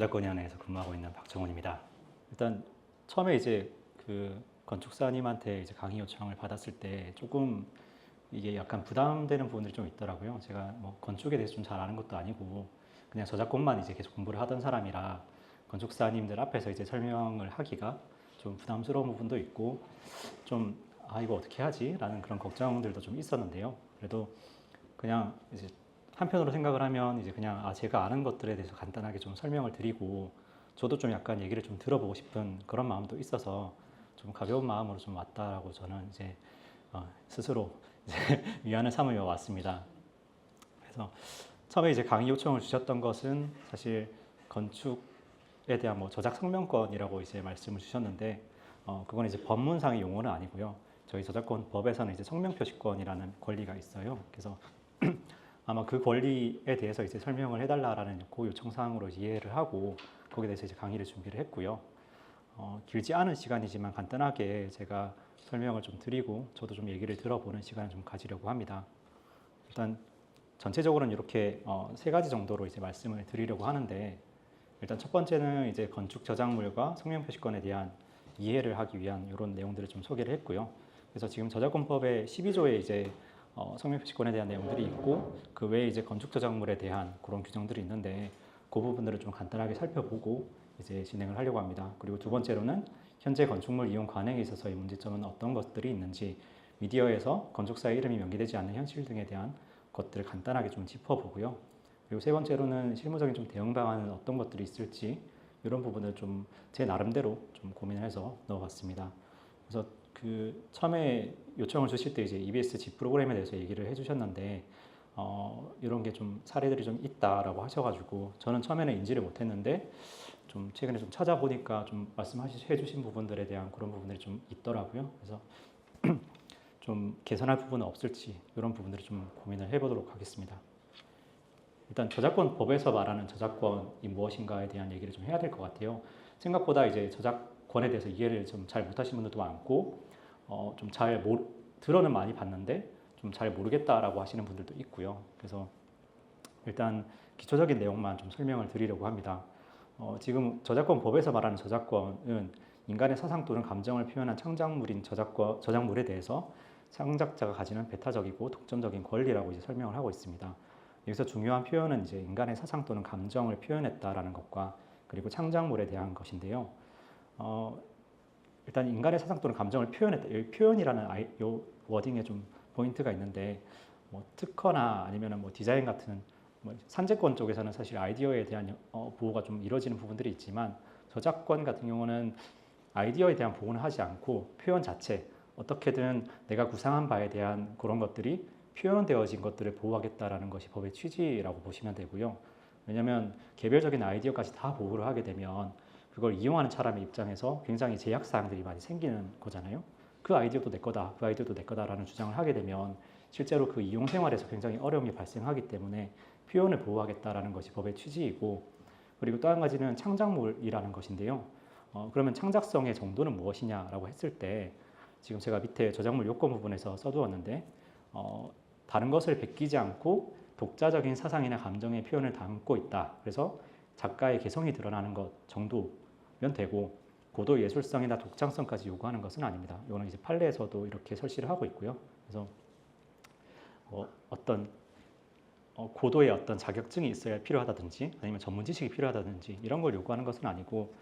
저작권위원회에서 근무하고 있는 박정훈입니다. 일단 처음에 이제 그 건축사님한테 이제 강의 요청을 받았을 때 조금 이게 약간 부담되는 부분들이 좀 있더라고요. 제가 뭐 건축에 대해서 좀 잘 아는 것도 아니고 그냥 저작권만 이제 계속 공부를 하던 사람이라 건축사님들 앞에서 이제 설명을 하기가 좀 부담스러운 부분도 있고 좀 이거 어떻게 하지? 라는 그런 걱정들도 좀 있었는데요. 그래도 그냥 이제 한편으로 생각을 하면 이제 그냥 제가 아는 것들에 대해서 간단하게 좀 설명을 드리고 저도 좀 약간 얘기를 좀 들어보고 싶은 그런 마음도 있어서 좀 가벼운 마음으로 좀 왔다라고 저는 이제 스스로 이제 위안을 삼으며 왔습니다. 그래서 처음에 이제 강의 요청을 주셨던 것은 사실 건축에 대한 뭐 저작 성명권이라고 이제 말씀을 주셨는데 그건 이제 법문상의 용어는 아니고요. 저희 저작권 법에서는 이제 성명표시권이라는 권리가 있어요. 그래서 아마 그 권리에 대해서 이제 설명을 해달라라는 그 요청 사항으로 이해를 하고 거기에 대해서 이제 강의를 준비를 했고요. 길지 않은 시간이지만 간단하게 제가 설명을 좀 드리고 저도 좀 얘기를 들어보는 시간을 좀 가지려고 합니다. 일단 전체적으로는 이렇게 세 가지 정도로 이제 말씀을 드리려고 하는데 일단 첫 번째는 이제 건축 저작물과 성명표시권에 대한 이해를 하기 위한 이런 내용들을 좀 소개를 했고요. 그래서 지금 저작권법의 12조에 이제 성명표시권에 대한 내용들이 있고 그 외에 이제 건축 저작물에 대한 그런 규정들이 있는데 그 부분들을 좀 간단하게 살펴보고 이제 진행을 하려고 합니다. 그리고 두 번째로는 현재 건축물 이용 관행에 있어서의 문제점은 어떤 것들이 있는지 미디어에서 건축사의 이름이 명기되지 않는 현실 등에 대한 것들을 간단하게 좀 짚어보고요. 그리고 세 번째로는 실무적인 좀 대응 방안은 어떤 것들이 있을지 이런 부분을 좀 제 나름대로 좀 고민을 해서 넣어봤습니다. 그래서 그 처음에 요청을 주실 때 이제 EBS 집 프로그램에 대해서 얘기를 해주셨는데 이런 게 좀 사례들이 좀 있다라고 하셔가지고 저는 처음에는 인지를 못했는데 좀 최근에 좀 찾아보니까 좀 말씀해주신 부분들에 대한 그런 부분들이 좀 있더라고요. 그래서 좀 개선할 부분은 없을지 이런 부분들을 좀 고민을 해보도록 하겠습니다. 일단 저작권법에서 말하는 저작권이 무엇인가에 대한 얘기를 좀 해야 될 것 같아요. 생각보다 이제 저작권에 대해서 이해를 좀 잘 못하시는 분들도 많고 좀 잘 들어는 많이 봤는데 좀 잘 모르겠다라고 하시는 분들도 있고요. 그래서 일단 기초적인 내용만 좀 설명을 드리려고 합니다. 지금 저작권법에서 말하는 저작권은 인간의 사상 또는 감정을 표현한 창작물인 저작물에 대해서 창작자가 가지는 배타적이고 독점적인 권리라고 이제 설명을 하고 있습니다. 여기서 중요한 표현은 이제 인간의 사상 또는 감정을 표현했다라는 것과 그리고 창작물에 대한 것인데요. 일단 인간의 사상 또는 감정을 표현했다. 여기 표현이라는 요 워딩에 좀 포인트가 있는데 뭐 특허나 아니면 뭐 디자인 같은 뭐 산재권 쪽에서는 사실 아이디어에 대한 보호가 좀 이루어지는 부분들이 있지만 저작권 같은 경우는 아이디어에 대한 보호는 하지 않고 표현 자체 어떻게든 내가 구상한 바에 대한 그런 것들이 표현되어진 것들을 보호하겠다라는 것이 법의 취지라고 보시면 되고요. 왜냐하면 개별적인 아이디어까지 다 보호를 하게 되면 그걸 이용하는 사람의 입장에서 굉장히 제약사항들이 많이 생기는 거잖아요. 그 아이디어도 내 거다, 그 아이디어도 내 거다라는 주장을 하게 되면 실제로 그 이용 생활에서 굉장히 어려움이 발생하기 때문에 표현을 보호하겠다라는 것이 법의 취지이고 그리고 또 한 가지는 창작물이라는 것인데요. 그러면 창작성의 정도는 무엇이냐라고 했을 때 지금 제가 밑에 저작물 요건 부분에서 써두었는데 다른 것을 베끼지 않고 독자적인 사상이나 감정의 표현을 담고 있다. 그래서 작가의 개성이 드러나는 것 정도면 되고 고도 예술성이나 독창성까지 요구하는 것은 아닙니다. 이거는 이제 판례에서도 이렇게 설치를 하고 있고요. 그래서 어떤 고도의 어떤 자격증이 있어야 필요하다든지 아니면 전문 지식이 필요하다든지 이런 걸 요구하는 것은 아니고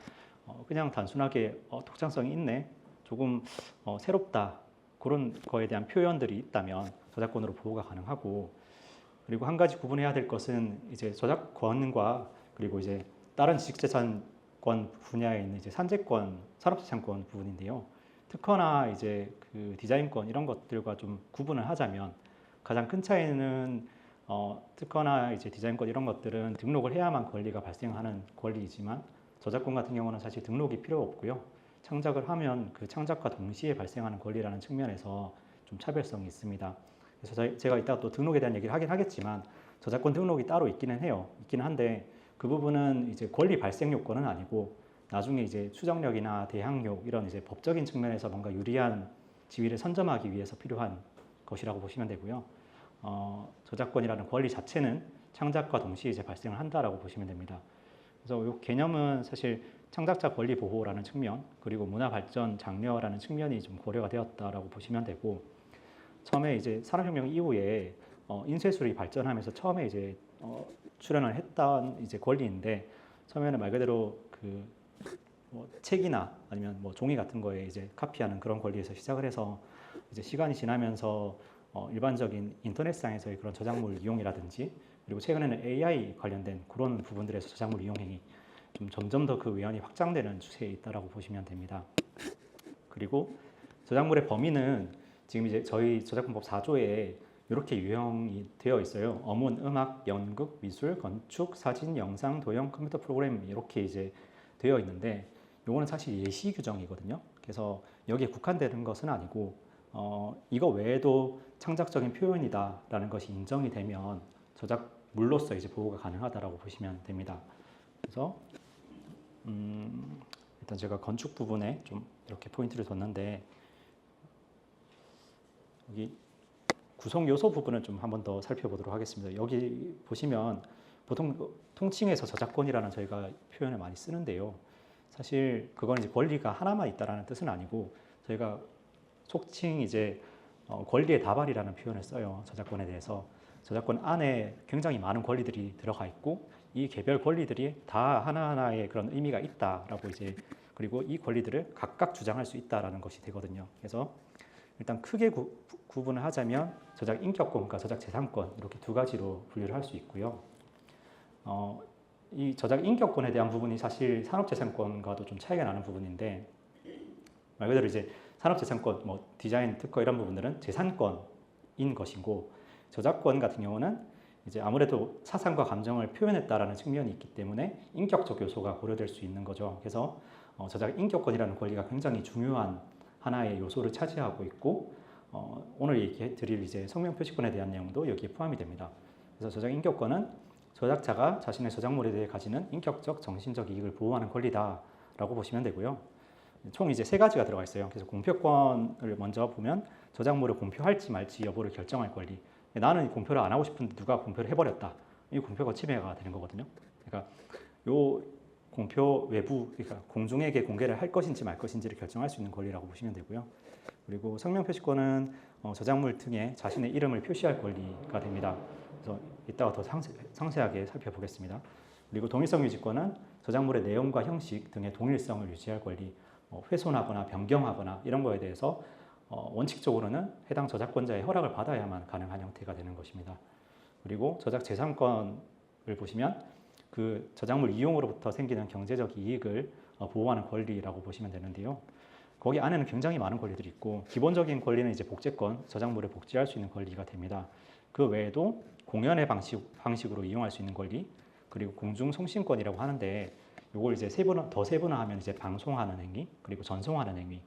그냥 단순하게 독창성이 있네, 조금 새롭다 그런 거에 대한 표현들이 있다면 저작권으로 보호가 가능하고 그리고 한 가지 구분해야 될 것은 이제 저작권과 그리고 이제 다른 지식재산권 분야에 있는 이제 산재권, 산업재산권 부분인데요. 특허나 이제 그 디자인권 이런 것들과 좀 구분을 하자면 가장 큰 차이는 특허나 이제 디자인권 이런 것들은 등록을 해야만 권리가 발생하는 권리이지만 저작권 같은 경우는 사실 등록이 필요 없고요. 창작을 하면 그 창작과 동시에 발생하는 권리라는 측면에서 좀 차별성이 있습니다. 그래서 제가 이따가 또 등록에 대한 얘기를 하긴 하겠지만 저작권 등록이 따로 있기는 해요. 있기는 한데 그 부분은 이제 권리 발생 요건은 아니고 나중에 이제 추정력이나 대항력 이런 이제 법적인 측면에서 뭔가 유리한 지위를 선점하기 위해서 필요한 것이라고 보시면 되고요. 저작권이라는 권리 자체는 창작과 동시에 이제 발생을 한다라고 보시면 됩니다. 그래서 이 개념은 사실 창작자 권리 보호라는 측면 그리고 문화 발전 장려라는 측면이 좀 고려가 되었다라고 보시면 되고 처음에 이제 산업혁명 이후에 인쇄술이 발전하면서 처음에 이제 출현을 했던 이제 권리인데 처음에는 말 그대로 뭐 책이나 아니면 뭐 종이 같은 거에 이제 카피하는 그런 권리에서 시작을 해서 이제 시간이 지나면서 일반적인 인터넷상에서의 그런 저작물 이용이라든지 그리고 최근에는 AI 관련된 그런 부분들에서 저작물 이용행위 좀 점점 더 그 외연이 확장되는 추세에 있다라고 보시면 됩니다. 그리고 저작물의 범위는 지금 이제 저희 저작권법 4조에 이렇게 유형이 되어 있어요. 어문, 음악, 연극, 미술, 건축, 사진, 영상, 도형, 컴퓨터 프로그램 이렇게 이제 되어 있는데 요거는 사실 예시 규정이거든요. 그래서 여기에 국한되는 것은 아니고 이거 외에도 창작적인 표현이다라는 것이 인정이 되면 저작물로서 이제 보호가 가능하다라고 보시면 됩니다. 그래서 일단 제가 건축 부분에 좀 이렇게 포인트를 뒀는데 여기 구성 요소 부분을 좀 한 번 더 살펴보도록 하겠습니다. 여기 보시면 보통 통칭해서 저작권이라는 저희가 표현을 많이 쓰는데요. 사실 그건 이제 권리가 하나만 있다라는 뜻은 아니고 저희가 속칭 이제 권리의 다발이라는 표현을 써요. 저작권에 대해서 저작권 안에 굉장히 많은 권리들이 들어가 있고 이 개별 권리들이 다 하나하나의 그런 의미가 있다라고 이제 그리고 이 권리들을 각각 주장할 수 있다라는 것이 되거든요. 그래서 일단 크게 구분을 하자면 저작 인격권과 저작 재산권 이렇게 두 가지로 분류를 할 수 있고요. 이 저작 인격권에 대한 부분이 사실 산업재산권과도 좀 차이가 나는 부분인데 말 그대로 이제 산업재산권, 뭐 디자인, 특허 이런 부분들은 재산권인 것이고 저작권 같은 경우는 이제 아무래도 사상과 감정을 표현했다라는 측면이 있기 때문에 인격적 요소가 고려될 수 있는 거죠. 그래서 저작 인격권이라는 권리가 굉장히 중요한 하나의 요소를 차지하고 있고 오늘 얘기해 드릴 이제 성명 표시권에 대한 내용도 여기에 포함이 됩니다. 그래서 저작 인격권은 저작자가 자신의 저작물에 대해 가지는 인격적, 정신적 이익을 보호하는 권리다라고 보시면 되고요. 총 이제 세 가지가 들어가 있어요. 그래서 공표권을 먼저 보면 저작물을 공표할지 말지 여부를 결정할 권리. 나는 공표를 안 하고 싶은데 누가 공표를 해버렸다. 이 공표가 침해가 되는 거거든요. 그러니까 요 공표 외부, 그러니까 공중에게 공개를 할 것인지 말 것인지를 결정할 수 있는 권리라고 보시면 되고요. 그리고 성명 표시권은 저작물 등에 자신의 이름을 표시할 권리가 됩니다. 그래서 이따가 더 상세하게 살펴보겠습니다. 그리고 동일성 유지권은 저작물의 내용과 형식 등의 동일성을 유지할 권리, 훼손하거나 변경하거나 이런 거에 대해서 원칙적으로는 해당 저작권자의 허락을 받아야만 가능한 형태가 되는 것입니다. 그리고 저작 재산권을 보시면 그 저작물 이용으로부터 생기는 경제적 이익을 보호하는 권리라고 보시면 되는데요. 거기 안에는 굉장히 많은 권리들이 있고 기본적인 권리는 이제 복제권, 저작물을 복제할 수 있는 권리가 됩니다. 그 외에도 공연의 방식으로 이용할 수 있는 권리, 그리고 공중 송신권이라고 하는데 이걸 이제 더 세분화하면 이제 방송하는 행위, 그리고 전송하는 행위,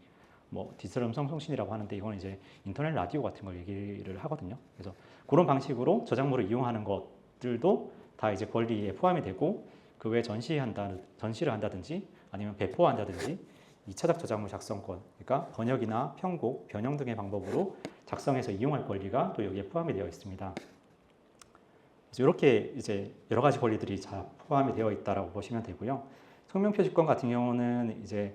뭐 디지털 음성 송신이라고 하는데 이건 이제 인터넷 라디오 같은 걸 얘기를 하거든요. 그래서 그런 방식으로 저작물을 이용하는 것들도 다 이제 권리에 포함이 되고 그 외에 전시를 한다든지 아니면 배포한다든지 2차적 저작물 작성권, 그러니까 번역이나 편곡, 변형 등의 방법으로 작성해서 이용할 권리가 또 여기에 포함이 되어 있습니다. 그래서 이렇게 이제 여러 가지 권리들이 다 포함이 되어 있다라고 보시면 되고요. 성명 표시권 같은 경우는 이제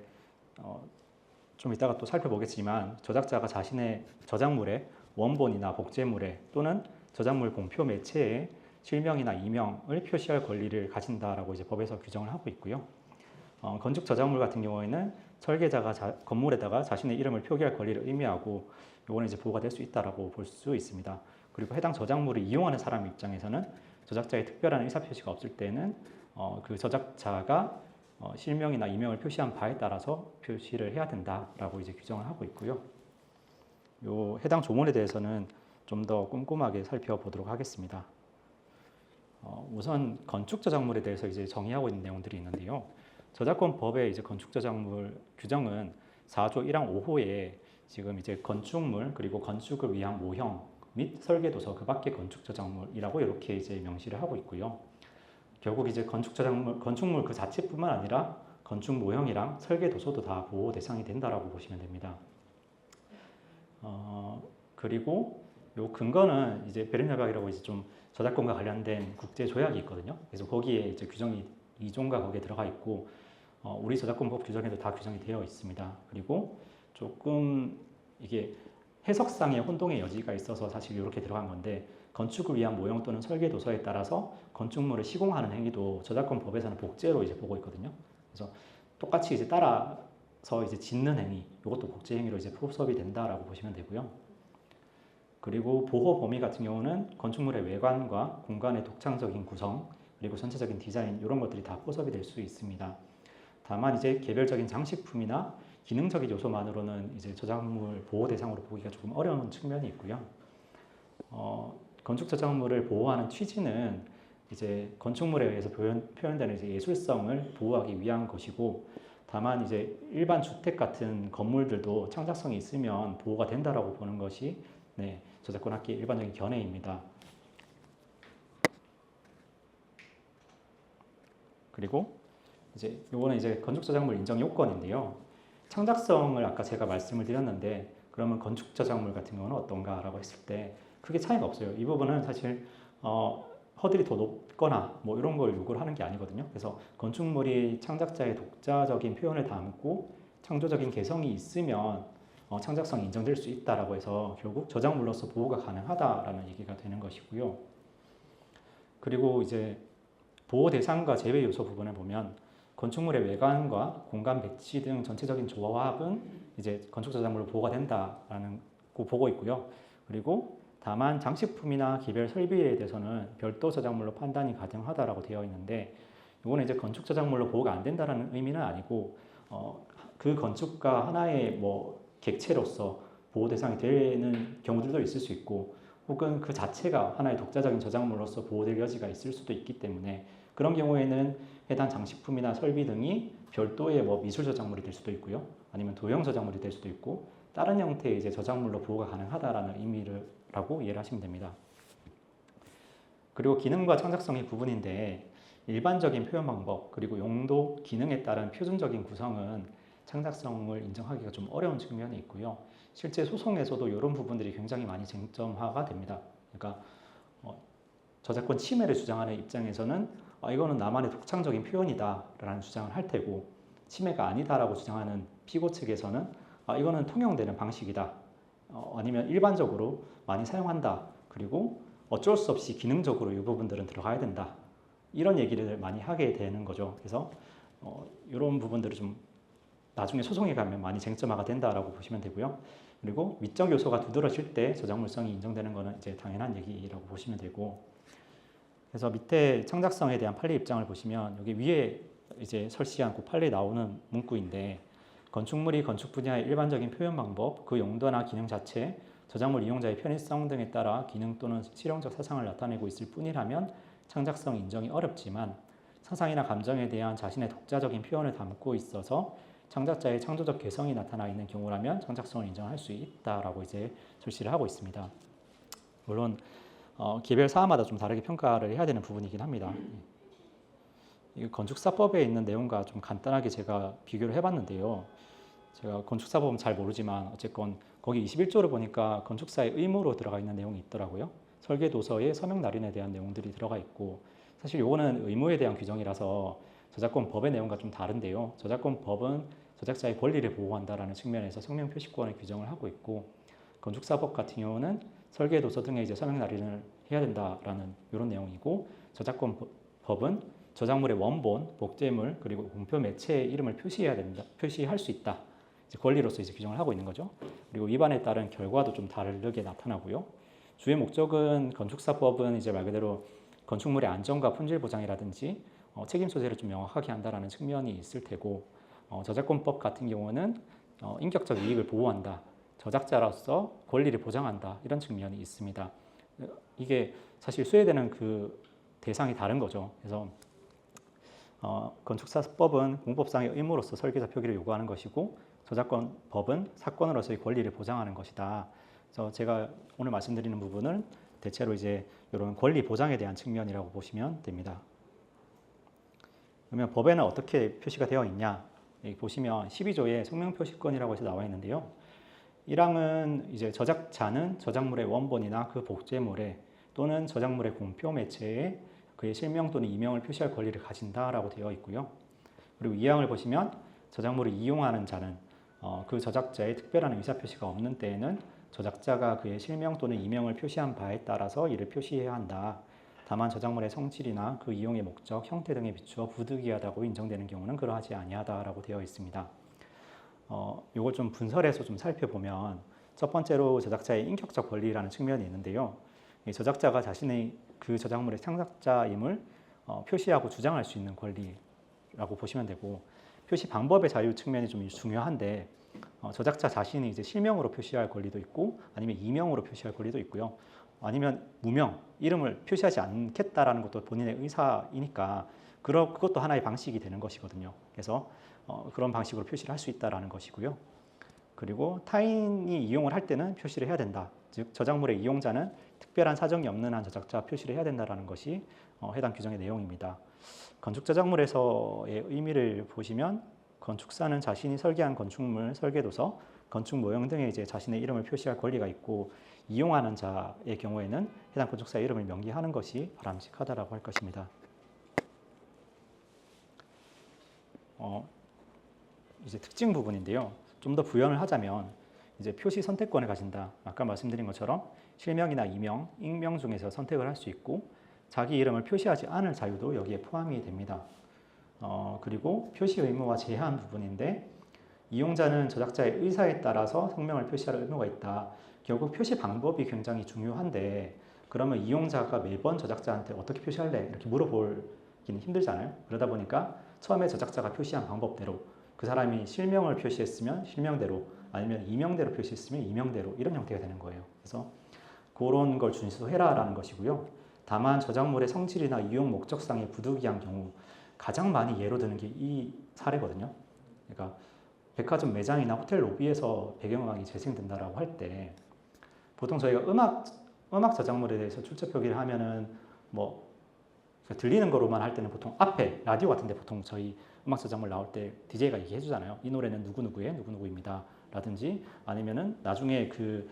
좀 이따가 또 살펴보겠지만 저작자가 자신의 저작물의 원본이나 복제물에 또는 저작물 공표 매체에 실명이나 이명을 표시할 권리를 가진다라고 이제 법에서 규정을 하고 있고요. 건축 저작물 같은 경우에는 설계자가 건물에다가 자신의 이름을 표기할 권리를 의미하고 이거는 이제 보호가 될 수 있다라고 볼 수 있습니다. 그리고 해당 저작물을 이용하는 사람 입장에서는 저작자의 특별한 의사 표시가 없을 때는 그 저작자가 실명이나 이명을 표시한 바에 따라서 표시를 해야 된다라고 이제 규정을 하고 있고요. 요 해당 조문에 대해서는 좀 더 꼼꼼하게 살펴보도록 하겠습니다. 우선 건축 저작물에 대해서 이제 정의하고 있는 내용들이 있는데요. 저작권법의 이제 건축 저작물 규정은 4조 1항 5호에 지금 이제 건축물 그리고 건축을 위한 모형 및 설계 도서 그 밖의 건축 저작물이라고 이렇게 이제 명시를 하고 있고요. 결국 이제 건축 저작물, 건축물 그 자체뿐만 아니라 건축 모형이랑 설계 도서도 다 보호 대상이 된다라고 보시면 됩니다. 그리고 요 근거는 이제 베른 협약이라고 이제 좀 저작권과 관련된 국제 조약이 있거든요. 그래서 거기에 이제 규정이 2조인가 거기에 들어가 있고 우리 저작권법 규정에도 다 규정이 되어 있습니다. 그리고 조금 이게 해석상의 혼동의 여지가 있어서 사실 이렇게 들어간 건데 건축을 위한 모형 또는 설계 도서에 따라서 건축물을 시공하는 행위도 저작권법에서는 복제로 이제 보고 있거든요. 그래서 똑같이 이제 따라서 이제 짓는 행위, 이것도 복제 행위로 이제 포섭이 된다라고 보시면 되고요. 그리고 보호 범위 같은 경우는 건축물의 외관과 공간의 독창적인 구성, 그리고 전체적인 디자인 이런 것들이 다 포섭이 될 수 있습니다. 다만 이제 개별적인 장식품이나 기능적인 요소만으로는 이제 저작물 보호 대상으로 보기가 조금 어려운 측면이 있고요. 건축 저작물을 보호하는 취지는 이제 건축물에 의해서 표현되는 이제 예술성을 보호하기 위한 것이고, 다만 이제 일반 주택 같은 건물들도 창작성이 있으면 보호가 된다라고 보는 것이 저작권학계의 일반적인 견해입니다. 그리고 이제 요거는 이제 건축 저작물 인정 요건인데요. 창작성을 아까 제가 말씀을 드렸는데 그러면 건축 저작물 같은 경우는 어떤가라고 했을 때 크게 차이가 없어요. 이 부분은 사실 허들이 더 높거나 뭐 이런 걸 요구를 하는 게 아니거든요. 그래서 건축물이 창작자의 독자적인 표현을 담고 창조적인 개성이 있으면 창작성이 인정될 수 있다라고 해서 결국 저작물로서 보호가 가능하다라는 얘기가 되는 것이고요. 그리고 이제 보호 대상과 제외 요소 부분을 보면 건축물의 외관과 공간 배치 등 전체적인 조합은 이제 건축 저작물로 보호가 된다라는 거 보고 있고요. 그리고 다만 장식품이나 개별 설비에 대해서는 별도 저작물로 판단이 가능하다라고 되어 있는데, 이거는 이제 건축 저작물로 보호가 안 된다라는 의미는 아니고 그 건축가 하나의 뭐 객체로서 보호 대상이 되는 경우들도 있을 수 있고, 혹은 그 자체가 하나의 독자적인 저작물로서 보호될 여지가 있을 수도 있기 때문에 그런 경우에는 해당 장식품이나 설비 등이 별도의 뭐 미술 저작물이 될 수도 있고요, 아니면 도형 저작물이 될 수도 있고 다른 형태의 이제 저작물로 보호가 가능하다라는 의미라고 이해를 하시면 됩니다. 그리고 기능과 창작성의 부분인데 일반적인 표현 방법 그리고 용도, 기능에 따른 표준적인 구성은 창작성을 인정하기가 좀 어려운 측면이 있고요. 실제 소송에서도 이런 부분들이 굉장히 많이 쟁점화가 됩니다. 그러니까 저작권 침해를 주장하는 입장에서는 이거는 나만의 독창적인 표현이다라는 주장을 할 테고, 침해가 아니다라고 주장하는 피고 측에서는 이거는 통용되는 방식이다, 아니면 일반적으로 많이 사용한다, 그리고 어쩔 수 없이 기능적으로 이 부분들은 들어가야 된다, 이런 얘기를 많이 하게 되는 거죠. 그래서 이런 부분들을 좀 나중에 소송에 가면 많이 쟁점화가 된다라고 보시면 되고요. 그리고 위적 요소가 두드러질 때 저작물성이 인정되는 것은 이제 당연한 얘기라고 보시면 되고, 그래서 밑에 창작성에 대한 판례 입장을 보시면 여기 위에 이제 설치한 그 판례에 나오는 문구인데, 건축물이 건축 분야의 일반적인 표현 방법, 그 용도나 기능 자체, 저작물 이용자의 편의성 등에 따라 기능 또는 실용적 사상을 나타내고 있을 뿐이라면 창작성 인정이 어렵지만, 사상이나 감정에 대한 자신의 독자적인 표현을 담고 있어서 창작자의 창조적 개성이 나타나 있는 경우라면 창작성을 인정할 수 있다라고 이제 절시를 하고 있습니다. 물론 개별 사안마다 좀 다르게 평가를 해야 되는 부분이긴 합니다. 이 건축사법에 있는 내용과 좀 간단하게 제가 비교를 해봤는데요. 제가 건축사법은 잘 모르지만 어쨌건 거기 21조를 보니까 건축사의 의무로 들어가 있는 내용이 있더라고요. 설계도서에 서명 날인에 대한 내용들이 들어가 있고, 사실 요거는 의무에 대한 규정이라서 저작권법의 내용과 좀 다른데요. 저작권법은 저작자의 권리를 보호한다라는 측면에서 성명 표시권을 규정을 하고 있고, 건축사법 같은 경우는 설계도서 등에 이제 서명 날인을 해야 된다라는 이런 내용이고, 저작권법은 저작물의 원본, 복제물, 그리고 공표 매체의 이름을 표시해야 된다, 표시할 수 있다, 이제 권리로서 이제 규정을 하고 있는 거죠. 그리고 위반에 따른 결과도 좀 다르게 나타나고요. 주의 목적은 건축사법은 이제 말 그대로 건축물의 안전과 품질 보장이라든지 책임 소재를 좀 명확하게 한다라는 측면이 있을 테고, 저작권법 같은 경우는 인격적 이익을 보호한다, 저작자로서 권리를 보장한다, 이런 측면이 있습니다. 이게 사실 수혜되는 그 대상이 다른 거죠. 그래서 건축사법은 공법상의 의무로서 설계자 표기를 요구하는 것이고, 저작권법은 사건으로서의 권리를 보장하는 것이다. 그래서 제가 오늘 말씀드리는 부분은 대체로 이제 이런 권리 보장에 대한 측면이라고 보시면 됩니다. 그러면 법에는 어떻게 표시가 되어 있냐? 여기 보시면 12조에 성명 표시권이라고 해서 나와 있는데요. 1항은 이제 저작자는 저작물의 원본이나 그 복제물에 또는 저작물의 공표 매체에 그의 실명 또는 이명을 표시할 권리를 가진다라고 되어 있고요. 그리고 이 항을 보시면 저작물을 이용하는 자는 그 저작자의 특별한 의사표시가 없는 때에는 저작자가 그의 실명 또는 이명을 표시한 바에 따라서 이를 표시해야 한다. 다만 저작물의 성질이나 그 이용의 목적, 형태 등에 비추어 부득이하다고 인정되는 경우는 그러하지 아니하다라고 되어 있습니다. 이걸 좀 분설해서 좀 살펴보면 첫 번째로 저작자의 인격적 권리라는 측면이 있는데요. 이 저작자가 자신의 그 저작물의 창작자임을 표시하고 주장할 수 있는 권리라고 보시면 되고, 표시 방법의 자유 측면이 좀 중요한데 저작자 자신이 이제 실명으로 표시할 권리도 있고 아니면 이명으로 표시할 권리도 있고요. 아니면 무명, 이름을 표시하지 않겠다라는 것도 본인의 의사이니까 그것도 하나의 방식이 되는 것이거든요. 그래서 그런 방식으로 표시를 할 수 있다라는 것이고요. 그리고 타인이 이용을 할 때는 표시를 해야 된다. 즉 저작물의 이용자는 특별한 사정이 없는 한 저작자 표시를 해야 된다라는 것이 해당 규정의 내용입니다. 건축 저작물에서의 의미를 보시면 건축사는 자신이 설계한 건축물, 설계도서, 건축 모형 등에 이제 자신의 이름을 표시할 권리가 있고, 이용하는 자의 경우에는 해당 건축사의 이름을 명기하는 것이 바람직하다라고 할 것입니다. 이제 특징 부분인데요. 좀 더 부연을 하자면 이제 표시 선택권을 가진다. 아까 말씀드린 것처럼 실명이나 이명, 익명 중에서 선택을 할 수 있고, 자기 이름을 표시하지 않을 자유도 여기에 포함이 됩니다. 그리고 표시 의무와 제한 부분인데, 이용자는 저작자의 의사에 따라서 성명을 표시할 의무가 있다. 결국 표시 방법이 굉장히 중요한데, 그러면 이용자가 매번 저작자한테 어떻게 표시할래? 이렇게 물어보기는 힘들잖아요. 그러다 보니까 처음에 저작자가 표시한 방법대로, 그 사람이 실명을 표시했으면 실명대로, 아니면 이명대로 표시했으면 이명대로, 이런 형태가 되는 거예요. 그래서 그런 걸 준수해라라는 것이고요. 다만 저작물의 성질이나 이용 목적상의 부득이한 경우, 가장 많이 예로 드는 게 이 사례거든요. 그러니까 백화점 매장이나 호텔 로비에서 배경음악이 재생된다라고 할 때, 보통 저희가 음악 저작물에 대해서 출처 표기를 하면은 뭐 들리는 거로만 할 때는 보통 앞에 라디오 같은데 보통 저희 음악 저작물 나올 때 DJ가 얘기해 주잖아요. 이 노래는 누구누구의 누구누구입니다. 라든지 아니면은 나중에 그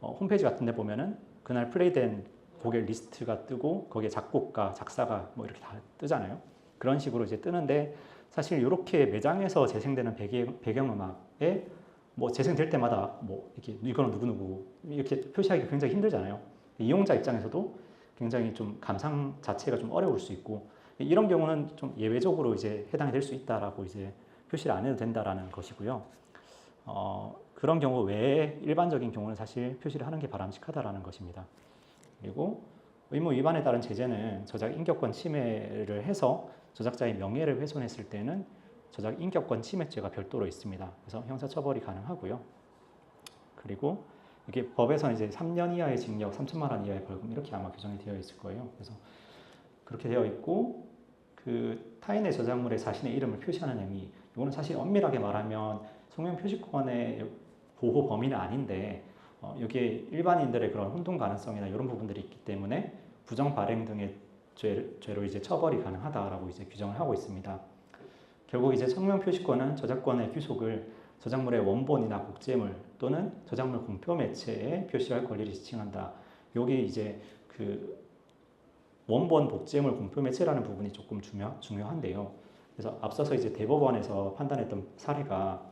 홈페이지 같은데 보면은 그날 플레이된 곡의 리스트가 뜨고 거기에 작곡가, 작사가 뭐 이렇게 다 뜨잖아요. 그런 식으로 이제 뜨는데, 사실 이렇게 매장에서 재생되는 배경음악에 뭐 재생될 때마다 뭐 이렇게 이거는 누구누구 이렇게 표시하기 굉장히 힘들잖아요. 이용자 입장에서도 굉장히 좀 감상 자체가 좀 어려울 수 있고, 이런 경우는 좀 예외적으로 이제 해당이 될 수 있다라고 이제 표시를 안 해도 된다라는 것이고요. 그런 경우 외에 일반적인 경우는 사실 표시를 하는 게 바람직하다라는 것입니다. 그리고 의무 위반에 따른 제재는 저작 인격권 침해를 해서 저작자의 명예를 훼손했을 때는 저작 인격권 침해죄가 별도로 있습니다. 그래서 형사처벌이 가능하고요. 그리고 이게 법에서는 이제 3년 이하의 징역, 3천만 원 이하의 벌금 이렇게 아마 규정이 되어 있을 거예요. 그래서 그렇게 되어 있고, 그 타인의 저작물에 자신의 이름을 표시하는 행위, 이거는 사실 엄밀하게 말하면 성명 표시권의 보호 범위는 아닌데, 여기에 일반인들의 그런 혼동 가능성이나 이런 부분들이 있기 때문에 부정 발행 등의 죄로 이제 처벌이 가능하다라고 이제 규정을 하고 있습니다. 결국 이제 성명 표시권은 저작권의 귀속을 저작물의 원본이나 복제물 또는 저작물 공표 매체에 표시할 권리를 지칭한다. 여기 이제 그 원본, 복제물, 공표 매체라는 부분이 조금 중요한데요. 그래서 앞서서 이제 대법원에서 판단했던 사례가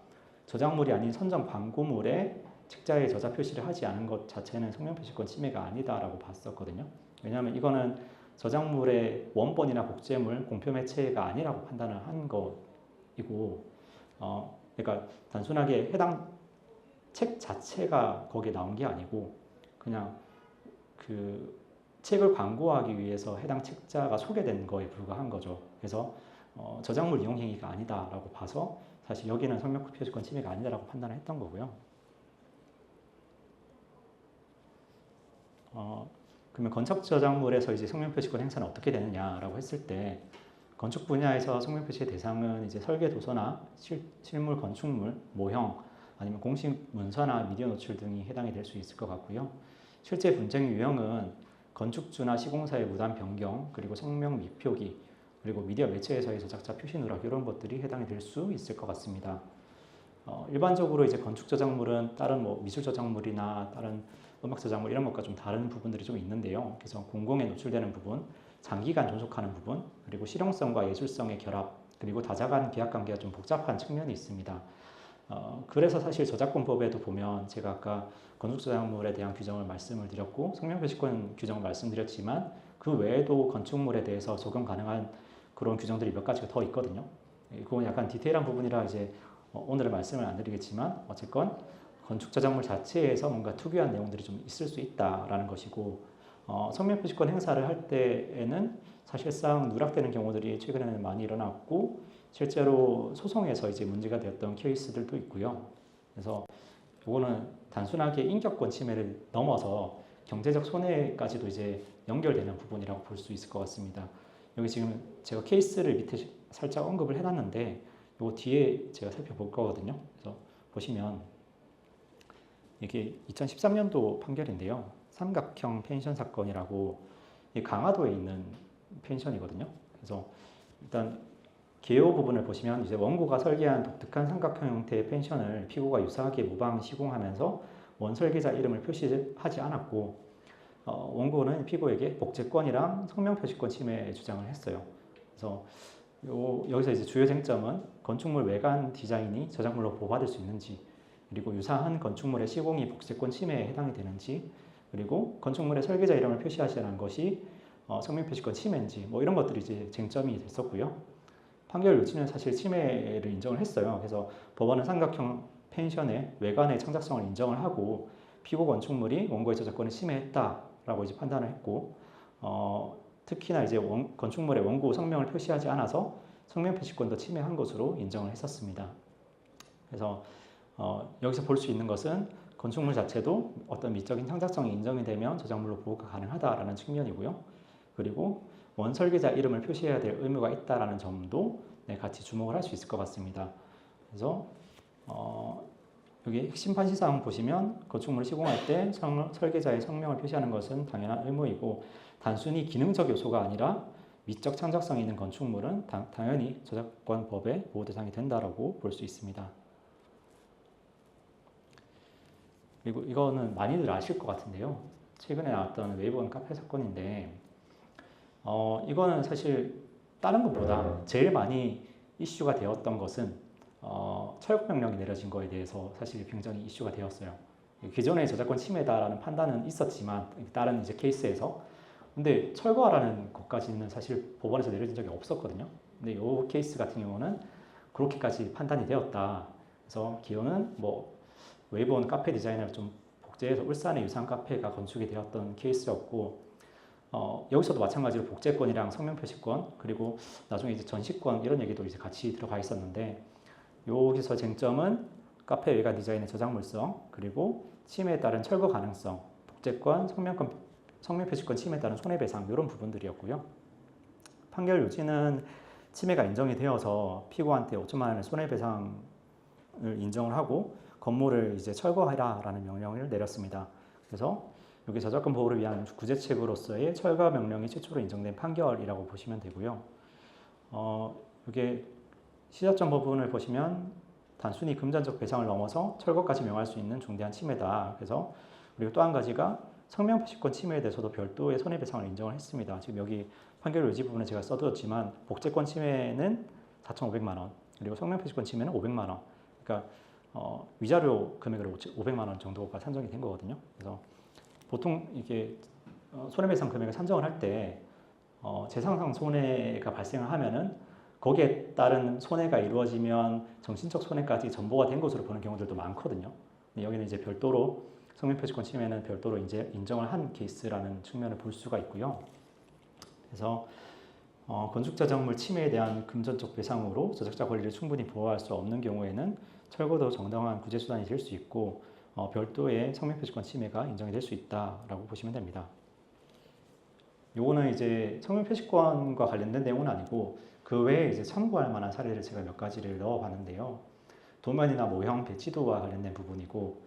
저작물이 아닌 선정 광고물에 책자의 저자 표시를 하지 않은 것 자체는 성명 표시권 침해가 아니다라고 봤었거든요. 왜냐하면 이거는 저작물의 원본이나 복제물, 공표 매체가 아니라고 판단을 한 것이고, 그러니까 단순하게 해당 책 자체가 거기에 나온 게 아니고 그냥 그 책을 광고하기 위해서 해당 책자가 소개된 거에 불과한 거죠. 그래서 저작물 이용 행위가 아니다라고 봐서 사실 여기는 성명 표시권 침해가 아니다라고 판단을 했던 거고요. 그러면 건축 저작물에서 이제 성명 표시권 행사는 어떻게 되느냐라고 했을 때, 건축 분야에서 성명 표시의 대상은 이제 설계 도서나 실물 건축물, 모형, 아니면 공식 문서나 미디어 노출 등이 해당이 될 수 있을 것 같고요. 실제 분쟁 유형은 건축주나 시공사의 무단 변경, 그리고 성명 미표기, 그리고 미디어 매체에서의 저작자 표시 누락, 이런 것들이 해당이 될 수 있을 것 같습니다. 일반적으로 이제 건축 저작물은 다른 뭐 미술 저작물이나 다른 음악 저작물 이런 것과 좀 다른 부분들이 좀 있는데요. 그래서 공공에 노출되는 부분, 장기간 존속하는 부분, 그리고 실용성과 예술성의 결합, 그리고 다자간 계약 관계가 좀 복잡한 측면이 있습니다. 그래서 사실 저작권법에도 보면 제가 아까 건축저작물에 대한 규정을 말씀을 드렸고 성명표시권 규정을 말씀드렸지만 그 외에도 건축물에 대해서 적용 가능한 그런 규정들이 몇 가지가 더 있거든요. 그건 약간 디테일한 부분이라 이제 오늘은 말씀을 안 드리겠지만 어쨌건 건축저작물 자체에서 뭔가 특유한 내용들이 좀 있을 수 있다라는 것이고 성명표시권 행사를 할 때에는 사실상 누락되는 경우들이 최근에는 많이 일어났고 실제로 소송에서 이제 문제가 되었던 케이스들도 있고요. 그래서 이거는 단순하게 인격권 침해를 넘어서 경제적 손해까지도 이제 연결되는 부분이라고 볼 수 있을 것 같습니다. 여기 지금 제가 케이스를 밑에 살짝 언급을 해놨는데 이 뒤에 제가 살펴볼 거거든요. 그래서 보시면 이게 2013년도 판결인데요. 삼각형 펜션 사건이라고 강화도에 있는 펜션이거든요. 그래서 일단 개요 부분을 보시면 이제 원고가 설계한 독특한 삼각형 형태의 펜션을 피고가 유사하게 모방 시공하면서 원 설계자 이름을 표시하지 않았고 원고는 피고에게 복제권이랑 성명표시권 침해 주장을 했어요. 그래서 여기서 이제 주요 쟁점은 건축물 외관 디자인이 저작물로 보호받을 수 있는지, 그리고 유사한 건축물의 시공이 복제권 침해에 해당이 되는지, 그리고 건축물의 설계자 이름을 표시하지 않은 것이 성명표시권 침해인지 뭐 이런 것들이 이제 쟁점이 됐었고요. 판결 요지는 사실 침해를 인정을 했어요. 그래서 법원은 삼각형 펜션의 외관의 창작성을 인정을 하고 피고 건축물이 원고의 저작권을 침해했다라고 이제 판단을 했고 특히나 이제 건축물의 원고 성명을 표시하지 않아서 성명 표시권도 침해한 것으로 인정을 했었습니다. 그래서 여기서 볼 수 있는 것은 건축물 자체도 어떤 미적인 창작성이 인정이 되면 저작물로 보호가 가능하다라는 측면이고요. 그리고 원 설계자 이름을 표시해야 될 의무가 있다라는 점도 같이 주목을 할 수 있을 것 같습니다. 그래서 여기 핵심 판시사항 보시면 건축물을 시공할 때 설계자의 성명을 표시하는 것은 당연한 의무이고 단순히 기능적 요소가 아니라 미적 창작성이 있는 건축물은 당연히 저작권법의 보호 대상이 된다라고 볼 수 있습니다. 그리고 이거는 많이들 아실 것 같은데요. 최근에 나왔던 웨이브원 카페 사건인데 이거는 사실 다른 것보다 제일 많이 이슈가 되었던 것은 철거 명령이 내려진 거에 대해서 사실 굉장히 이슈가 되었어요. 기존의 저작권 침해다라는 판단은 있었지만 다른 이제 케이스에서 근데 철거하라는 것까지는 사실 법원에서 내려진 적이 없었거든요. 근데 이 케이스 같은 경우는 그렇게까지 판단이 되었다. 그래서 기호는 뭐 웨이브원 카페 디자인을 좀 복제해서 울산의 유상 카페가 건축이 되었던 케이스였고 여기서도 마찬가지로 복제권이랑 성명표시권 그리고 나중에 이제 전시권 이런 얘기도 이제 같이 들어가 있었는데 여기서 쟁점은 카페 외관 디자인의 저작물성 그리고 침해에 따른 철거 가능성, 복제권, 성명표시권 침해에 따른 손해배상 이런 부분들이었고요. 판결 요지는 침해가 인정이 되어서 피고한테 5천만 원의 손해배상을 인정을 하고 건물을 이제 철거하라라는 명령을 내렸습니다. 그래서 여기 저작권 보호를 위한 구제책으로서의 철거 명령이 최초로 인정된 판결이라고 보시면 되고요. 이게 시사점 부분을 보시면 단순히 금전적 배상을 넘어서 철거까지 명할 수 있는 중대한 침해다. 그래서 그리고 또 한 가지가 성명표시권 침해에 대해서도 별도의 손해배상을 인정을 했습니다. 지금 여기 판결 요지 부분에 제가 써두었지만 복제권 침해는 4,500만 원 그리고 성명표시권 침해는 500만 원. 그러니까 위자료 금액으로 500만 원 정도가 산정이 된 거거든요. 그래서 보통 이게 손해배상 금액을 산정을 할 때 재산상 손해가 발생을 하면은 거기에 따른 손해가 이루어지면 정신적 손해까지 전보가 된 것으로 보는 경우들도 많거든요. 여기는 이제 별도로 성명표시권 침해는 별도로 이제 인정을 한 케이스라는 측면을 볼 수가 있고요. 그래서 건축저작물 침해에 대한 금전적 배상으로 저작자 권리를 충분히 보호할 수 없는 경우에는 철거도 정당한 구제수단이 될 수 있고 별도의 성명표시권 침해가 인정이 될 수 있다라고 보시면 됩니다. 요거는 이제 성명표시권과 관련된 내용은 아니고 그 외에 이제 참고할 만한 사례를 제가 몇 가지를 넣어봤는데요. 도면이나 모형, 배치도와 관련된 부분이고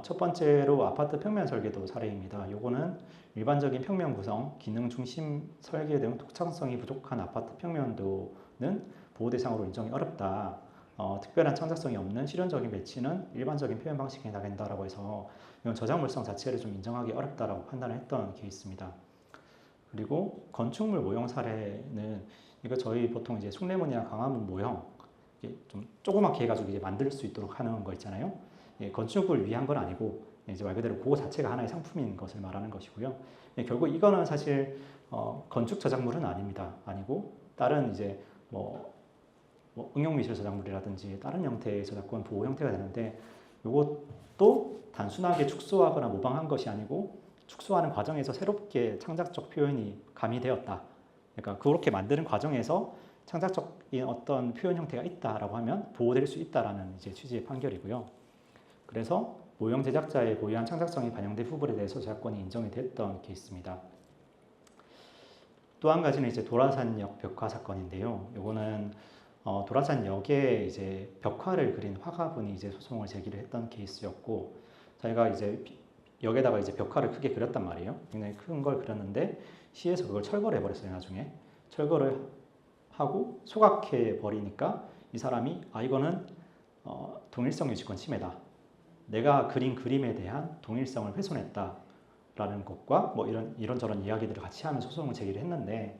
첫 번째로 아파트 평면 설계도 사례입니다. 요거는 일반적인 평면 구성, 기능 중심 설계 등 독창성이 부족한 아파트 평면도는 보호 대상으로 인정이 어렵다. 특별한 창작성이 없는 실용적인 배치는 일반적인 표현 방식에 해당된다라고 해서 이건 저작물성 자체를 좀 인정하기 어렵다라고 판단을 했던 케이스입니다. 그리고 건축물 모형 사례는 이거 저희 보통 이제 숭례문이나 광화문 모형 이게 좀 조그맣게 해가지고 이제 만들 수 있도록 하는 거 있잖아요. 예, 건축을 위한 건 아니고 이제 말 그대로 그거 자체가 하나의 상품인 것을 말하는 것이고요. 예, 결국 이거는 사실 건축 저작물은 아닙니다. 아니고 다른 이제 뭐 응용미술 저작물이라든지 다른 형태의 저작권 보호 형태가 되는데 이것도 단순하게 축소하거나 모방한 것이 아니고 축소하는 과정에서 새롭게 창작적 표현이 가미되었다. 그러니까 그렇게 만드는 과정에서 창작적인 어떤 표현 형태가 있다라고 하면 보호될 수 있다라는 이제 취지의 판결이고요. 그래서 모형 제작자의 고유한 창작성이 반영된 부분에 대해서 저작권이 인정이 됐던 케이스입니다. 또 한 가지는 이제 도라산역 벽화 사건인데요. 요거는 도라산역에 이제 벽화를 그린 화가분이 이제 소송을 제기를 했던 케이스였고, 저희가 이제 역에다가 이제 벽화를 크게 그렸단 말이에요. 굉장히 큰 걸 그렸는데 시에서 그걸 철거를 해버렸어요. 나중에 철거를 하고 소각해 버리니까 이 사람이 이거는 동일성 유지권 침해다. 내가 그린 그림에 대한 동일성을 훼손했다라는 것과 뭐 이런저런 이야기들을 같이 하면서 소송을 제기를 했는데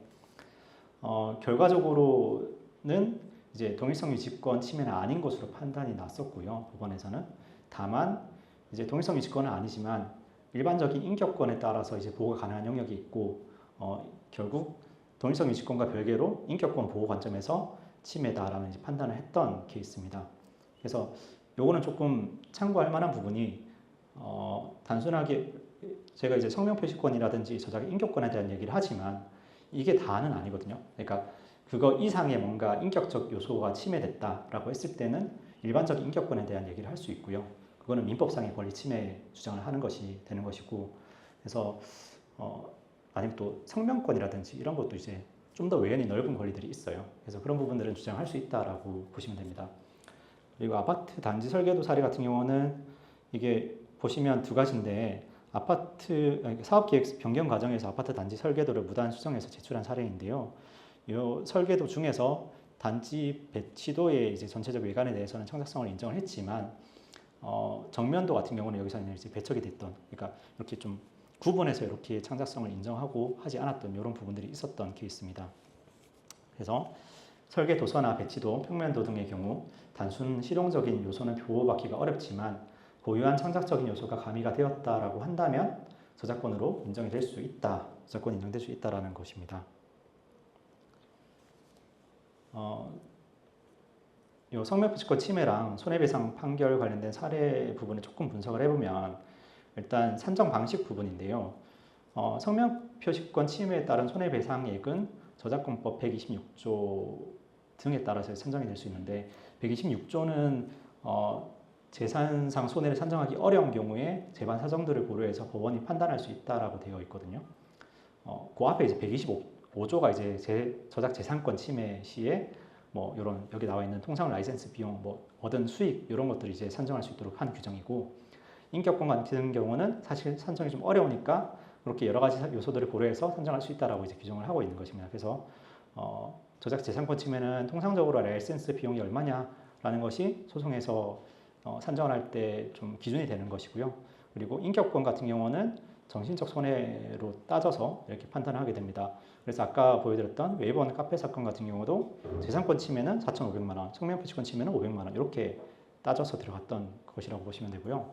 결과적으로는 이제 동일성 유지권 침해는 아닌 것으로 판단이 났었고요. 법원에서는 다만 이제 동일성 유지권은 아니지만 일반적인 인격권에 따라서 이제 보호가 가능한 영역이 있고 결국 동일성 유지권과 별개로 인격권 보호 관점에서 침해다라는 이제 판단을 했던 케이스입니다. 그래서 요거는 조금 참고할 만한 부분이 단순하게 제가 이제 성명 표시권이라든지 저작의 인격권에 대한 얘기를 하지만 이게 다는 아니거든요. 그러니까 그거 이상의 뭔가 인격적 요소가 침해됐다라고 했을 때는 일반적인 인격권에 대한 얘기를 할 수 있고요. 그거는 민법상의 권리 침해 주장을 하는 것이 되는 것이고, 그래서 아니면 또 성명권이라든지 이런 것도 이제 좀 더 외연이 넓은 권리들이 있어요. 그래서 그런 부분들은 주장할 수 있다라고 보시면 됩니다. 그리고 아파트 단지 설계도 사례 같은 경우는 이게 보시면 두 가지인데 아파트 사업계획 변경 과정에서 아파트 단지 설계도를 무단 수정해서 제출한 사례인데요. 이 설계도 중에서 단지 배치도의 이제 전체적 외관에 대해서는 창작성을 인정을 했지만 정면도 같은 경우는 여기서는 이제 배척이 됐던, 그러니까 이렇게 좀 구분해서 이렇게 창작성을 인정하고 하지 않았던 이런 부분들이 있었던 케이스입니다. 그래서 설계 도서나 배치도, 평면도 등의 경우 단순 실용적인 요소는 보호받기가 어렵지만 고유한 창작적인 요소가 가미가 되었다라고 한다면 저작권으로 인정이 될 수 있다, 저작권이 인정될 수 있다라는 것입니다. 이 성명표시권 침해랑 손해배상 판결 관련된 사례 부분을 조금 분석을 해보면 일단 산정 방식 부분인데요. 성명표시권 침해에 따른 손해배상액은 저작권법 126조 등에 따라서 산정이 될 수 있는데 126조는 재산상 손해를 산정하기 어려운 경우에 재반 사정들을 고려해서 법원이 판단할 수 있다라고 되어 있거든요. 그 앞에 이제 125조가 이제 저작 재산권 침해 시에 뭐 이런 여기 나와 있는 통상 라이센스 비용, 뭐 얻은 수익 이런 것들을 이제 산정할 수 있도록 한 규정이고, 인격권 같은 경우는 사실 산정이 좀 어려우니까 그렇게 여러 가지 요소들을 고려해서 산정할 수 있다라고 이제 규정을 하고 있는 것입니다. 그래서 저작 재산권 침해는 통상적으로 라이센스 비용이 얼마냐라는 것이 소송에서 산정을 할 때 좀 기준이 되는 것이고요. 그리고 인격권 같은 경우는 정신적 손해로 따져서 이렇게 판단을 하게 됩니다. 그래서 아까 보여드렸던 웨이버원 카페 사건 같은 경우도 재산권 침해는 4,500만 원, 성명표시권 침해는 500만 원 이렇게 따져서 들어갔던 것이라고 보시면 되고요.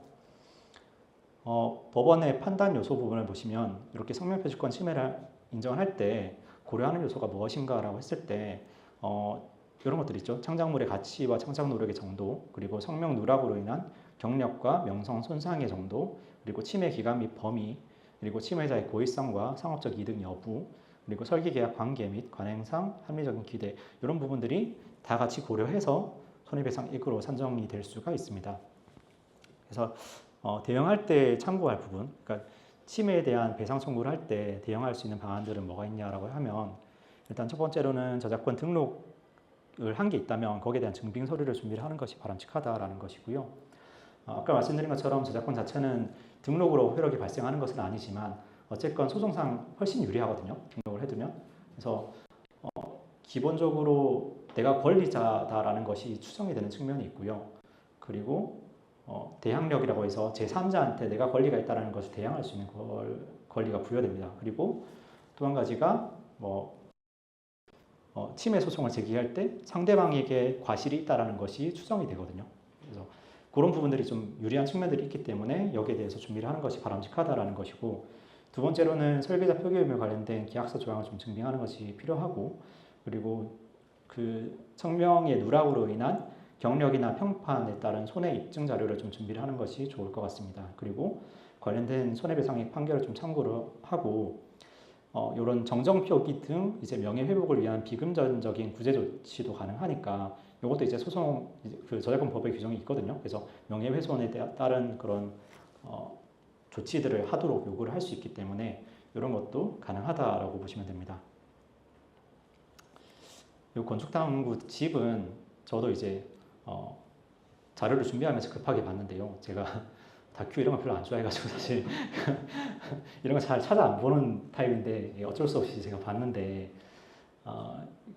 법원의 판단 요소 부분을 보시면 이렇게 성명표시권 침해를 인정할 때 고려하는 요소가 무엇인가라고 했을 때 이런 것들이 있죠. 창작물의 가치와 창작 노력의 정도, 그리고 성명 누락으로 인한 경력과 명성 손상의 정도, 그리고 침해 기간 및 범위, 그리고 침해자의 고의성과 상업적 이득 여부, 그리고 설계계약 관계 및 관행상 합리적인 기대, 이런 부분들이 다 같이 고려해서 손해배상액으로 산정이 될 수가 있습니다. 그래서 대응할 때 참고할 부분, 그러니까 침해에 대한 배상 청구를 할 때 대응할 수 있는 방안들은 뭐가 있냐라고 하면, 일단 첫 번째로는 저작권 등록을 한 게 있다면 거기에 대한 증빙 서류를 준비를 하는 것이 바람직하다라는 것이고요. 아까 말씀드린 것처럼 저작권 자체는 등록으로 효력이 발생하는 것은 아니지만 어쨌건 소송상 훨씬 유리하거든요. 등록을 해두면. 그래서 기본적으로 내가 권리자다라는 것이 추정이 되는 측면이 있고요. 그리고 대항력이라고 해서 제3자한테 내가 권리가 있다는 것을 대항할 수 있는 권리가 부여됩니다. 그리고 또 한 가지가 침해 소송을 제기할 때 상대방에게 과실이 있다라는 것이 추정이 되거든요. 그래서 그런 부분들이 좀 유리한 측면들이 있기 때문에 여기에 대해서 준비를 하는 것이 바람직하다라는 것이고, 두 번째로는 설계자 표기 의무 관련된 계약서 조항을 좀 증빙하는 것이 필요하고, 그리고 그 청명의 누락으로 인한 경력이나 평판에 따른 손해 입증 자료를 좀 준비를 하는 것이 좋을 것 같습니다. 그리고 관련된 손해배상액 판결을 좀 참고를 하고, 이런 정정 표기 등 이제 명예 회복을 위한 비금전적인 구제 조치도 가능하니까 이것도 이제 소송 그 저작권 법의 규정이 있거든요. 그래서 명예훼손에 따른 그런 조치들을 하도록 요구를 할 수 있기 때문에 이런 것도 가능하다라고 보시면 됩니다. 이 건축탐구 집은 저도 이제 자료를 준비하면서 급하게 봤는데요. 제가 다큐 이런 거 별로 안 좋아해가지고 사실 이런 거 잘 찾아 안 보는 타입인데 어쩔 수 없이 제가 봤는데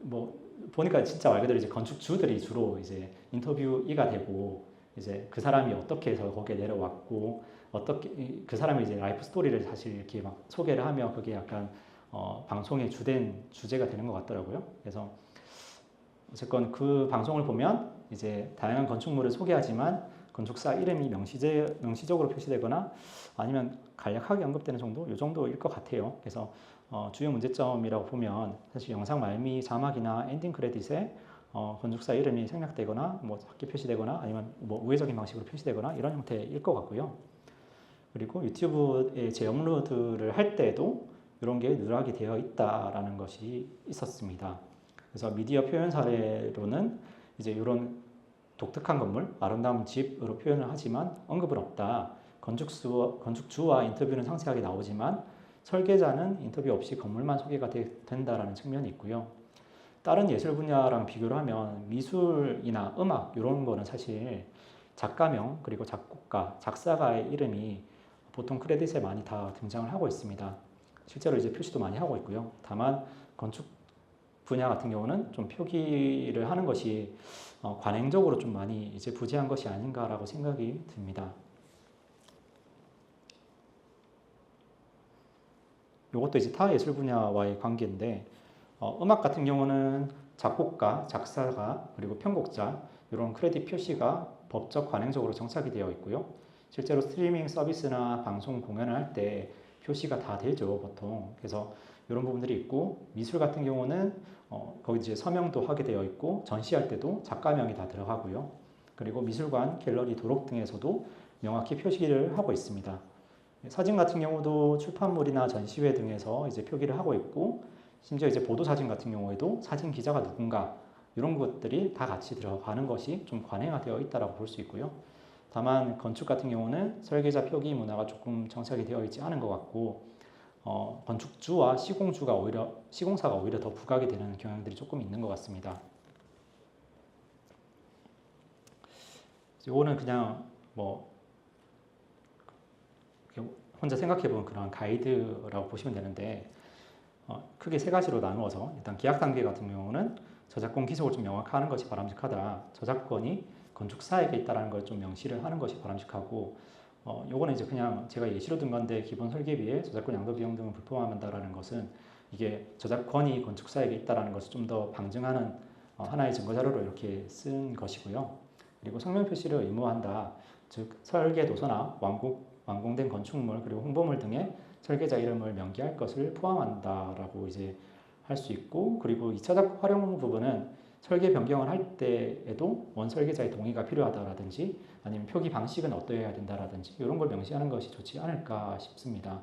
뭐 보니까 진짜 말 그대로 이제 건축주들이 주로 이제 인터뷰이가 되고, 이제 그 사람이 어떻게 해서 거기에 내려왔고 어떻게 그 사람의 이제 라이프 스토리를 사실 이렇게 막 소개를 하며 그게 약간 방송의 주된 주제가 되는 것 같더라고요. 그래서 어쨌건 그 방송을 보면 이제 다양한 건축물을 소개하지만 건축사 이름이 명시적으로 표시되거나 아니면 간략하게 언급되는 정도, 이 정도일 것 같아요. 그래서 주요 문제점이라고 보면 사실 영상 말미 자막이나 엔딩 크레딧에 건축사 이름이 생략되거나 뭐 작게 표시되거나 아니면 뭐 우회적인 방식으로 표시되거나 이런 형태일 것 같고요. 그리고 유튜브에 재업로드를 할 때에도 이런 게 누락이 되어 있다라는 것이 있었습니다. 그래서 미디어 표현 사례로는 이제 이런 독특한 건물, 아름다운 집으로 표현을 하지만 언급은 없다. 건축주와 인터뷰는 상세하게 나오지만 설계자는 인터뷰 없이 건물만 소개가 된다라는 측면이 있고요. 다른 예술 분야랑 비교를 하면 미술이나 음악 이런 거는 사실 작가명 그리고 작곡가, 작사가의 이름이 보통 크레딧에 많이 다 등장을 하고 있습니다. 실제로 이제 표시도 많이 하고 있고요. 다만 건축 분야 같은 경우는 좀 표기를 하는 것이 관행적으로 좀 많이 이제 부재한 것이 아닌가라고 생각이 듭니다. 이것도 이제 타 예술 분야와의 관계인데, 음악 같은 경우는 작곡가, 작사가, 그리고 편곡자 이런 크레딧 표시가 법적 관행적으로 정착이 되어 있고요. 실제로 스트리밍 서비스나 방송 공연을 할 때 표시가 다 되죠, 보통. 그래서 이런 부분들이 있고, 미술 같은 경우는 거기 이제 서명도 하게 되어 있고, 전시할 때도 작가명이 다 들어가고요. 그리고 미술관, 갤러리, 도록 등에서도 명확히 표시를 하고 있습니다. 사진 같은 경우도 출판물이나 전시회 등에서 이제 표기를 하고 있고, 심지어 이제 보도 사진 같은 경우에도 사진 기자가 누군가 이런 것들이 다 같이 들어가는 것이 좀 관행화되어 있다고 볼 수 있고요. 다만 건축 같은 경우는 설계자 표기 문화가 조금 정착이 되어 있지 않은 것 같고, 건축주와 시공사가 오히려 더 부각이 되는 경향들이 조금 있는 것 같습니다. 이거는 그냥 뭐 혼자 생각해본 그런 가이드라고 보시면 되는데, 크게 세 가지로 나누어서 일단 계약 단계 같은 경우는 저작권 기속을 좀 명확화하는 것이 바람직하다. 저작권이 건축사에게 있다는 걸 좀 명시를 하는 것이 바람직하고, 요거는 이제 그냥 제가 예시로 든 건데 기본 설계비에 저작권 양도 비용 등을 불포함한다라는 것은 이게 저작권이 건축사에게 있다는 것을 좀 더 방증하는 하나의 증거 자료로 이렇게 쓴 것이고요. 그리고 성명 표시를 의무화한다. 즉 설계 도서나 완공된 건축물 그리고 홍보물 등의 설계자 이름을 명기할 것을 포함한다라고 이제 할 수 있고, 그리고 2차 작업 활용 부분은 설계 변경을 할 때에도 원 설계자의 동의가 필요하다라든지 아니면 표기 방식은 어떠해야 된다라든지 이런 걸 명시하는 것이 좋지 않을까 싶습니다.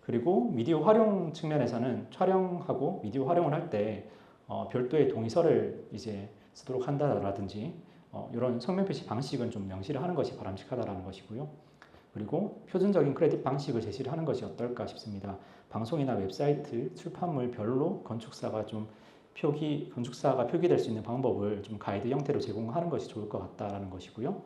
그리고 미디어 활용 측면에서는 촬영하고 미디어 활용을 할 때 별도의 동의서를 이제 쓰도록 한다라든지 이런 성명 표시 방식은 좀 명시를 하는 것이 바람직하다라는 것이고요. 그리고 표준적인 크레딧 방식을 제시를 하는 것이 어떨까 싶습니다. 방송이나 웹사이트, 출판물별로 건축사가 표기될 수 있는 방법을 좀 가이드 형태로 제공하는 것이 좋을 것 같다라는 것이고요.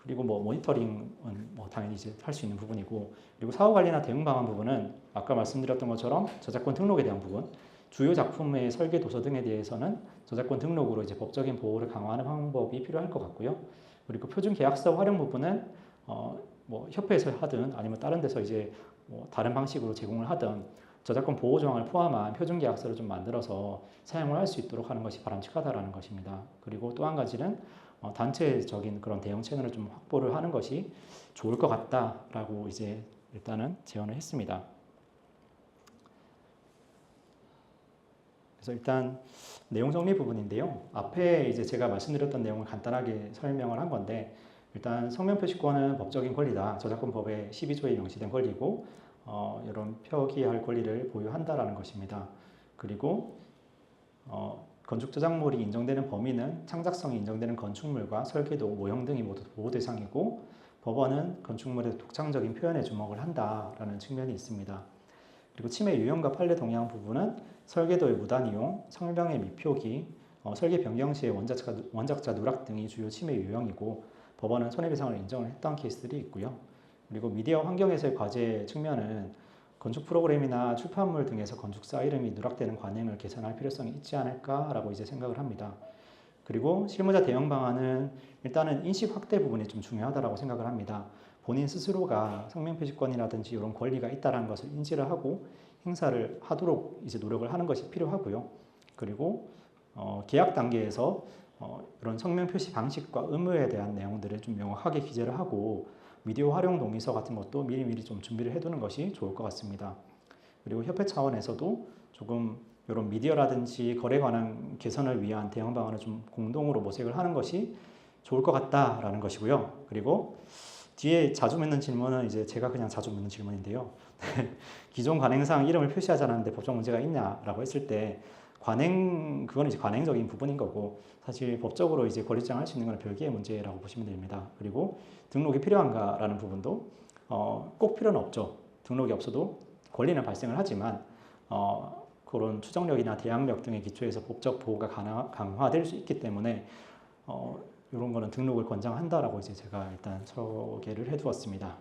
그리고 뭐 모니터링은 뭐 당연히 이제 할 수 있는 부분이고, 그리고 사후 관리나 대응 방안 부분은 아까 말씀드렸던 것처럼 저작권 등록에 대한 부분, 주요 작품의 설계 도서 등에 대해서는 저작권 등록으로 이제 법적인 보호를 강화하는 방법이 필요할 것 같고요. 그리고 표준 계약서 활용 부분은 뭐 협회에서 하든 아니면 다른 데서 이제 뭐 다른 방식으로 제공을 하든 저작권 보호 조항을 포함한 표준 계약서를 좀 만들어서 사용을 할 수 있도록 하는 것이 바람직하다라는 것입니다. 그리고 또 한 가지는 단체적인 그런 대응 채널을 좀 확보를 하는 것이 좋을 것 같다라고 이제 일단은 제언을 했습니다. 그래서 일단 내용 정리 부분인데요. 앞에 이제 제가 말씀드렸던 내용을 간단하게 설명을 한 건데, 일단 성명 표시권은 법적인 권리다. 저작권법의 12조에 명시된 권리고 이런 표기할 권리를 보유한다라는 것입니다. 그리고 건축 저작물이 인정되는 범위는 창작성이 인정되는 건축물과 설계도, 모형 등이 모두 보호 대상이고, 법원은 건축물의 독창적인 표현에 주목을 한다라는 측면이 있습니다. 그리고 침해 유형과 판례 동의한 부분은 설계도의 무단 이용, 성명의 미표기, 설계 변경 시에 원작자 누락 등이 주요 침해 유형이고, 법원은 손해배상을 인정을 했던 케이스들이 있고요. 그리고 미디어 환경에서의 과제 측면은 건축 프로그램이나 출판물 등에서 건축사 이름이 누락되는 관행을 개선할 필요성이 있지 않을까라고 이제 생각을 합니다. 그리고 실무자 대응 방안은 일단은 인식 확대 부분이 좀 중요하다고 생각을 합니다. 본인 스스로가 성명 표시권이라든지 이런 권리가 있다는 것을 인지를 하고 행사를 하도록 이제 노력을 하는 것이 필요하고요. 그리고 계약 단계에서 이런 성명 표시 방식과 의무에 대한 내용들을 좀 명확하게 기재를 하고 미디어 활용 동의서 같은 것도 미리미리 좀 준비를 해두는 것이 좋을 것 같습니다. 그리고 협회 차원에서도 조금 이런 미디어라든지 거래 관한 개선을 위한 대응 방안을 좀 공동으로 모색을 하는 것이 좋을 것 같다라는 것이고요. 그리고 뒤에 자주 묻는 질문은 이제 제가 그냥 자주 묻는 질문인데요. 기존 관행상 이름을 표시하지 않았는데 법적 문제가 있냐라고 했을 때 그건 이제 관행적인 부분인 거고, 사실 법적으로 이제 권리 주장할 수 있는 건 별개의 문제라고 보시면 됩니다. 그리고 등록이 필요한가라는 부분도 꼭 필요는 없죠. 등록이 없어도 권리는 발생을 하지만 그런 추정력이나 대항력 등의 기초에서 법적 보호가 강화될 수 있기 때문에 이런 거는 등록을 권장한다라고 이제 제가 일단 소개를 해두었습니다.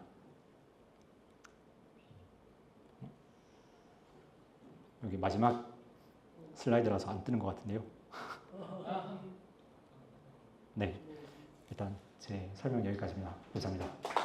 여기 마지막 슬라이드라서 안 뜨는 것 같은데요. 네, 일단 제 설명 여기까지입니다. 감사합니다.